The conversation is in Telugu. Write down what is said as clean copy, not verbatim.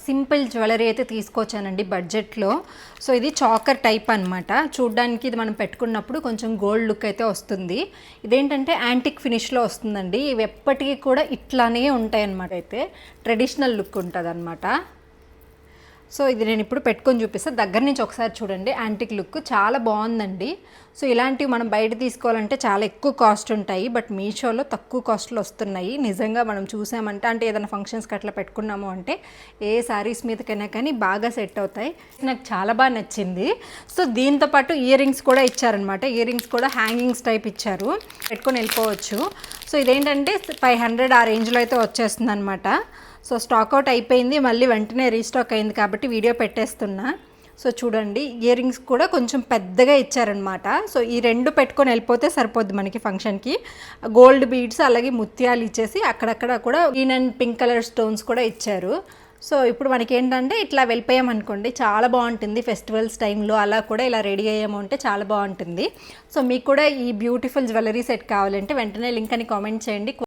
సింపుల్ జ్యువెలరీ అయితే తీసుకొచ్చానండి బడ్జెట్లో. సో ఇది చాకర్ టైప్ అనమాట. చూడ్డానికి ఇది మనం పెట్టుకున్నప్పుడు కొంచెం గోల్డ్ లుక్ అయితే వస్తుంది. ఇదేంటంటే యాంటిక్ ఫినిష్లో వస్తుందండి. ఇవి ఎప్పటికీ కూడా ఇట్లానే ఉంటాయి అన్నమాట. అయితే ట్రెడిషనల్ లుక్ ఉంటుంది అనమాట. సో ఇది నేను ఇప్పుడు పెట్టుకొని చూపిస్తాను. దగ్గర నుంచి ఒకసారి చూడండి. యాంటిక్ లుక్ చాలా బాగుందండి. సో ఇలాంటివి మనం బయట తీసుకోవాలంటే చాలా ఎక్కువ కాస్ట్ ఉంటాయి. బట్ మీషోలో తక్కువ కాస్ట్లో వస్తున్నాయి. నిజంగా మనం చూసామంటే, అంటే ఏదైనా ఫంక్షన్స్కి అట్లా పెట్టుకున్నాము అంటే ఏ శారీస్ మీదకైనా కానీ బాగా సెట్ అవుతాయి. నాకు చాలా బాగా నచ్చింది. సో దీంతో పాటు ఇయర్ రింగ్స్ కూడా ఇచ్చారనమాట. ఇయర్ రింగ్స్ కూడా హ్యాంగింగ్స్ టైప్ ఇచ్చారు, పెట్టుకొని వెళ్ళిపోవచ్చు. సో ఇదేంటంటే 500 ఆ రేంజ్లో అయితే వచ్చేస్తుంది అనమాట. సో స్టాక్అవుట్ అయిపోయింది, మళ్ళీ వెంటనే రీస్టాక్ అయింది కాబట్టి వీడియో పెట్టేస్తున్నా. సో చూడండి, ఇయర్ రింగ్స్ కూడా కొంచెం పెద్దగా ఇచ్చారనమాట. సో ఈ రెండు పెట్టుకొని వెళ్ళిపోతే సరిపోద్ది మనకి ఫంక్షన్కి. గోల్డ్ బీడ్స్ అలాగే ముత్యాలు ఇచ్చేసి అక్కడక్కడ కూడా green and pink colour stones కూడా ఇచ్చారు. సో ఇప్పుడు మనకి ఏంటంటే ఇట్లా వెళ్ళిపోయామనుకోండి, చాలా బాగుంటుంది. ఫెస్టివల్స్ టైంలో అలా కూడా ఇలా రెడీ అయ్యాము అంటే చాలా బాగుంటుంది. సో మీకు కూడా ఈ బ్యూటిఫుల్ జ్యువెలరీ సెట్ కావాలంటే వెంటనే లింక్ అని కామెంట్ చేయండి.